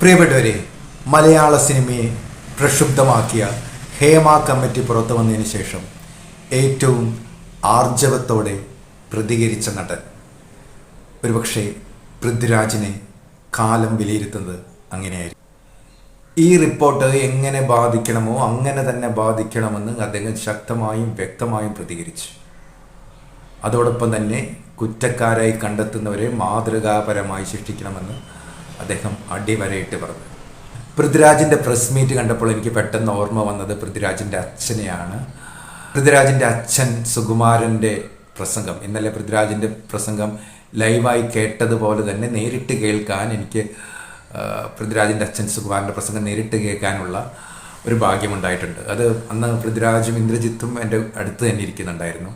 പ്രിയപ്പെട്ടവരെ, മലയാള സിനിമയെ പ്രക്ഷുബ്ധമാക്കിയ ഹേമ കമ്മിറ്റി പുറത്തു വന്നതിന് ശേഷം ഏറ്റവും ആർജവത്തോടെ പ്രതികരിച്ച നടൻ ഒരുപക്ഷെ പൃഥ്വിരാജിനെ കാലം വിലയിരുത്തുന്നത് അങ്ങനെയായിരിക്കും. ഈ റിപ്പോർട്ട് എങ്ങനെ ബാധിക്കണമോ അങ്ങനെ തന്നെ ബാധിക്കണമെന്ന് അദ്ദേഹം ശക്തമായും വ്യക്തമായും പ്രതികരിച്ചു. അതോടൊപ്പം തന്നെ കുറ്റക്കാരായി കണ്ടെത്തുന്നവരെ മാതൃകാപരമായി ശിക്ഷിക്കണമെന്ന് അദ്ദേഹം അടിവരയിട്ട് പറഞ്ഞു. പൃഥ്വിരാജിൻ്റെ പ്രസ് മീറ്റ് കണ്ടപ്പോൾ എനിക്ക് പെട്ടെന്ന് ഓർമ്മ വന്നത് പൃഥ്വിരാജിൻ്റെ അച്ഛനെയാണ്. പൃഥ്വിരാജിൻ്റെ അച്ഛൻ സുകുമാരൻ്റെ പ്രസംഗം, ഇന്നലെ പൃഥ്വിരാജിൻ്റെ പ്രസംഗം ലൈവായി കേട്ടതുപോലെ തന്നെ നേരിട്ട് കേൾക്കാൻ എനിക്ക് പൃഥ്വിരാജിൻ്റെ അച്ഛൻ സുകുമാരൻ്റെ പ്രസംഗം നേരിട്ട് കേൾക്കാനുള്ള ഒരു ഭാഗ്യമുണ്ടായിട്ടുണ്ട്. അത് അന്ന് പൃഥ്വിരാജും ഇന്ദ്രജിത്തും എൻ്റെ അടുത്ത് തന്നെ ഇരിക്കുന്നുണ്ടായിരുന്നു.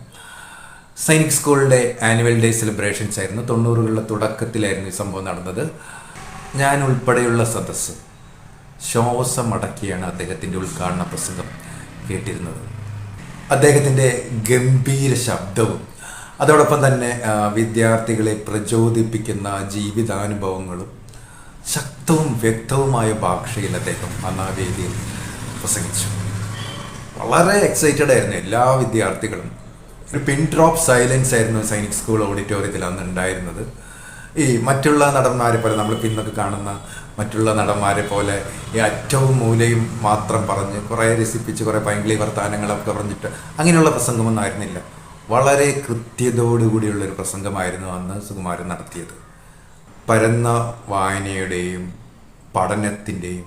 സൈനിക് സ്കൂളിൻ്റെ ആനുവൽ ഡേ സെലിബ്രേഷൻസ് ആയിരുന്നു. 90കളുടെ തുടക്കത്തിലായിരുന്നു ഈ സംഭവം നടന്നത്. ഞാൻ ഉൾപ്പെടെയുള്ള സദസ്സ് ശ്വാസമടക്കിയാണ് അദ്ദേഹത്തിൻ്റെ ഉദ്ഘാടന പ്രസംഗം കേട്ടിരുന്നത്. അദ്ദേഹത്തിൻ്റെ ഗംഭീര ശബ്ദവും അതോടൊപ്പം തന്നെ വിദ്യാർത്ഥികളെ പ്രചോദിപ്പിക്കുന്ന ജീവിതാനുഭവങ്ങളും ശക്തവും വ്യക്തവുമായ ഭാഷയിൽ അദ്ദേഹം അന്ന് ആ വേദിയിൽ പ്രസംഗിച്ചു. വളരെ എക്സൈറ്റഡ് ആയിരുന്നു എല്ലാ വിദ്യാർത്ഥികളും. ഒരു പിൻ ഡ്രോപ്പ് സൈലൻസ് ആയിരുന്നു സൈനിക് സ്കൂൾ ഓഡിറ്റോറിയത്തിൽ അന്ന് ഉണ്ടായിരുന്നത്. ഈ മറ്റുള്ള നടന്മാരെ പോലെ നമ്മൾ പിന്നൊക്കെ കാണുന്ന മറ്റുള്ള നടന്മാരെ പോലെ ഈ അറ്റവും മൂലയും മാത്രം പറഞ്ഞ് കുറേ രസിപ്പിച്ച് കുറേ പൈങ്കിളി വർത്താനങ്ങളൊക്കെ പറഞ്ഞിട്ട് അങ്ങനെയുള്ള പ്രസംഗമൊന്നും ആയിരുന്നില്ല. വളരെ കൃത്യതയോടുകൂടിയുള്ളൊരു പ്രസംഗമായിരുന്നു അന്ന് സുകുമാരൻ നടത്തിയത്. പരന്ന വായനയുടെയും പഠനത്തിൻ്റെയും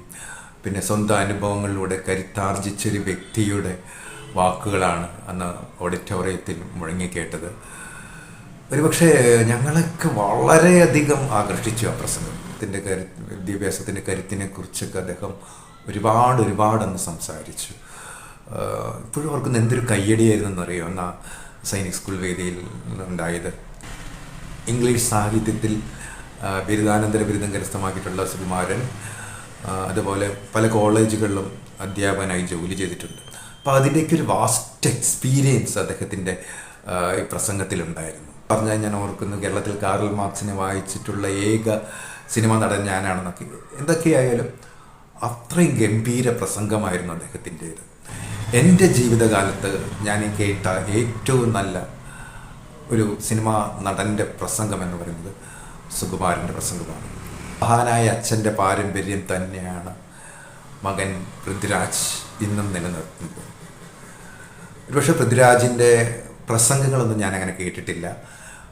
പിന്നെ സ്വന്തം അനുഭവങ്ങളിലൂടെ കരുത്താർജിച്ചൊരു വ്യക്തിയുടെ വാക്കുകളാണ് അന്ന് ഓഡിറ്റോറിയത്തിൽ മുഴങ്ങിക്കേട്ടത്. ഒരുപക്ഷെ ഞങ്ങളൊക്കെ വളരെയധികം ആകർഷിച്ചു ആ പ്രസംഗത്തിൻ്റെ വിദ്യാഭ്യാസത്തിൻ്റെ കരുത്തിനെ കുറിച്ചൊക്കെ അദ്ദേഹം ഒരുപാട് അന്ന് സംസാരിച്ചു. ഇപ്പോഴും ഓർക്കുന്ന എന്തൊരു കയ്യടിയായിരുന്നു എന്നറിയോ അന്ന് ആ സൈനിക് സ്കൂൾ വേദിയിൽ ഉണ്ടായത്. ഇംഗ്ലീഷ് സാഹിത്യത്തിൽ ബിരുദാനന്തര ബിരുദം കരസ്ഥമാക്കിയിട്ടുള്ള സുകുമാരൻ അതുപോലെ പല കോളേജുകളിലും അധ്യാപകനായി ജോലി ചെയ്തിട്ടുണ്ട്. അപ്പോൾ അതിൻ്റെയൊക്കെ ഒരു വാസ്റ്റ് എക്സ്പീരിയൻസ് അദ്ദേഹത്തിൻ്റെ ഈ പ്രസംഗത്തിലുണ്ടായിരുന്നു. പറഞ്ഞാൽ ഞാൻ ഓർക്കുന്നു, കേരളത്തിൽ കാറൽ മാർക്സിനെ വായിച്ചിട്ടുള്ള ഏക സിനിമ നടൻ ഞാനാണെന്നൊക്കെ. എന്തൊക്കെയായാലും അത്രയും ഗംഭീര പ്രസംഗമായിരുന്നു അദ്ദേഹത്തിൻ്റേത്. എൻ്റെ ജീവിതകാലത്ത് ഞാൻ കേട്ട ഏറ്റവും നല്ല ഒരു സിനിമാ നടൻ്റെ പ്രസംഗം എന്ന് പറയുന്നത് സുകുമാരൻ്റെ പ്രസംഗമാണ്. മഹാനായ അച്ഛൻ്റെ പാരമ്പര്യം തന്നെയാണ് മകൻ പൃഥ്വിരാജ് ഇന്നും നിലനിർത്തുന്നത്. ഒരുപക്ഷെ പൃഥ്വിരാജിൻ്റെ പ്രസംഗങ്ങളൊന്നും ഞാൻ അങ്ങനെ കേട്ടിട്ടില്ല.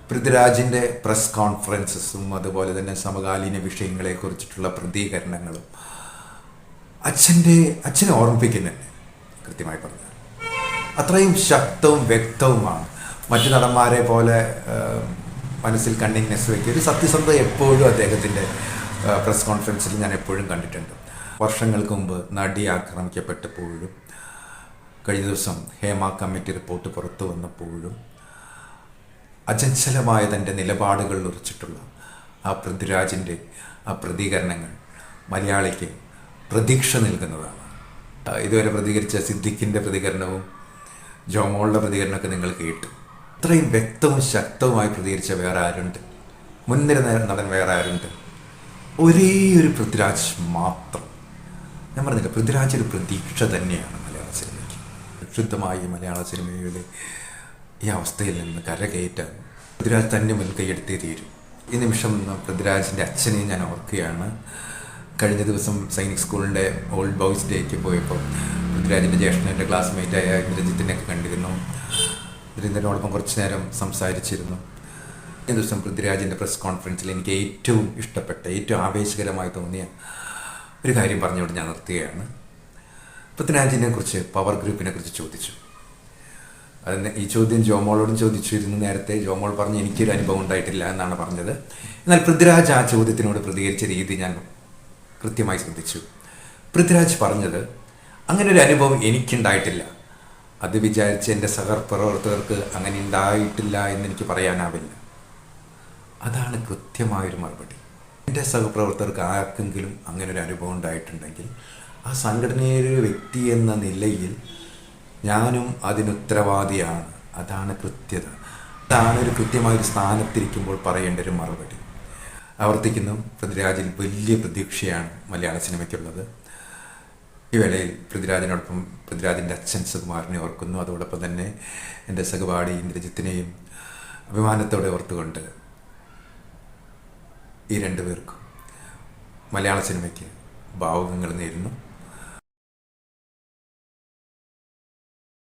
പൃഥ്വിരാജിൻ്റെ പ്രസ് കോൺഫറൻസസും അതുപോലെ തന്നെ സമകാലീന വിഷയങ്ങളെക്കുറിച്ചിട്ടുള്ള പ്രതികരണങ്ങളും അച്ഛനെ ഓർമ്മിപ്പിക്കുന്നുണ്ട്. കൃത്യമായി പറഞ്ഞാൽ അത്രയും ശക്തവും വ്യക്തവുമാണ്. മറ്റു നടന്മാരെ പോലെ മനസ്സിൽ കണ്ണിങ്നെസ് വയ്ക്കുക ഒരു സത്യസന്ധത എപ്പോഴും അദ്ദേഹത്തിൻ്റെ പ്രസ് കോൺഫറൻസിൽ ഞാൻ എപ്പോഴും കണ്ടിട്ടുണ്ട്. വർഷങ്ങൾക്ക് മുമ്പ് നടി ആക്രമിക്കപ്പെട്ടപ്പോഴും കഴിഞ്ഞ ദിവസം ഹേമ കമ്മിറ്റി റിപ്പോർട്ട് പുറത്തു വന്നപ്പോഴും അചഞ്ചലമായ തൻ്റെ നിലപാടുകളിൽ ഉറച്ചിട്ടുള്ള ആ പൃഥ്വിരാജിൻ്റെ ആ പ്രതികരണങ്ങൾ മലയാളിക്ക് പ്രതീക്ഷ നൽകുന്നതാണ്. ഇതുവരെ പ്രതികരിച്ച സിദ്ദിഖിൻ്റെ പ്രതികരണവും ജോമോളുടെ പ്രതികരണമൊക്കെ നിങ്ങൾ കേട്ടു. അത്രയും വ്യക്തവും ശക്തവുമായി പ്രതികരിച്ച വേറെ ആരുണ്ട്? മുൻനിര നടൻ വേറെ ആരുണ്ട്? ഒരേ ഒരു പൃഥ്വിരാജ് മാത്രം. ഞാൻ പറഞ്ഞില്ല, പൃഥ്വിരാജ് ഒരു പ്രതീക്ഷ തന്നെയാണ് മലയാള സിനിമയ്ക്ക്. ശുദ്ധമായി മലയാള സിനിമയുടെ ഈ അവസ്ഥയിൽ നിന്ന് കരകയറ്റാൻ പൃഥ്വിരാജ് തന്നെ മുൻകൈയെടുത്തേ തീരും. ഈ നിമിഷം പൃഥ്വിരാജിൻ്റെ അച്ഛനെ ഞാൻ ഓർക്കുകയാണ്. കഴിഞ്ഞ ദിവസം സൈനിക് സ്കൂളിൻ്റെ ഓൾഡ് ബോയ്സ് ഡേക്ക് പോയപ്പോൾ പൃഥ്വിരാജിൻ്റെ ജ്യേഷ്ഠൻ്റെ ക്ലാസ്മേറ്റായ ഇന്ദ്രജിത്തിനെയൊക്കെ കണ്ടിരുന്നു. ഇന്ദ്രജിത്തിനോടൊപ്പം കുറച്ച് നേരം സംസാരിച്ചിരുന്നു. ഈ ദിവസം പൃഥ്വിരാജിൻ്റെ പ്രസ് കോൺഫറൻസിൽ എനിക്ക് ഏറ്റവും ഇഷ്ടപ്പെട്ട ഏറ്റവും ആവേശകരമായി തോന്നിയ ഒരു കാര്യം പറഞ്ഞുകൊണ്ട് ഞാൻ നിർത്തുകയാണ്. പൃഥ്വിരാജിനെ കുറിച്ച് പവർ ഗ്രൂപ്പിനെ കുറിച്ച് ചോദിച്ചു. അതിന് ഈ ചോദ്യം ജോമോളോടും ചോദിച്ചിരുന്നു നേരത്തെ. ജോമോൾ പറഞ്ഞ് എനിക്കൊരു അനുഭവം ഉണ്ടായിട്ടില്ല എന്നാണ് പറഞ്ഞത്. എന്നാൽ പൃഥ്വിരാജ് ആ ചോദ്യത്തിനോട് പ്രതികരിച്ച രീതി ഞാൻ കൃത്യമായി ശ്രദ്ധിച്ചു. പൃഥ്വിരാജ് പറഞ്ഞത്, അങ്ങനെ ഒരു അനുഭവം എനിക്കുണ്ടായിട്ടില്ല, അത് വിചാരിച്ച് എൻ്റെ സഹപ്രവർത്തകർക്ക് അങ്ങനെ ഉണ്ടായിട്ടില്ല എന്നെനിക്ക് പറയാനാവില്ല. അതാണ് കൃത്യമായൊരു മറുപടി. എൻ്റെ സഹപ്രവർത്തകർക്ക് ആർക്കെങ്കിലും അങ്ങനെ ഒരു അനുഭവം ഉണ്ടായിട്ടുണ്ടെങ്കിൽ ആ സംഘടനയിലെ ഒരു വ്യക്തി എന്ന നിലയിൽ ഞാനും അതിനുത്തരവാദിയാണ്. അതാണ് കൃത്യത. അതാണ് ഒരു കൃത്യമായൊരു സ്ഥാനത്തിരിക്കുമ്പോൾ പറയേണ്ട ഒരു മറുപടി. ആവർത്തിക്കുന്നു, പൃഥ്വിരാജിൽ വലിയ പ്രതീക്ഷയാണ് മലയാള സിനിമയ്ക്കുള്ളത്. ഈ വേളയിൽ പൃഥ്വിരാജിനോടൊപ്പം പൃഥ്വിരാജിൻ്റെ അച്ഛൻ സുകുമാരനെ ഓർക്കുന്നു. അതോടൊപ്പം തന്നെ എൻ്റെ സഹപാഠി ഇന്ദ്രജിത്തിനെയും അഭിമാനത്തോടെ ഓർത്തുകൊണ്ട് ഈ രണ്ടുപേർക്കും മലയാള സിനിമയ്ക്ക് ഭാവുകങ്ങൾ നേരുന്നു.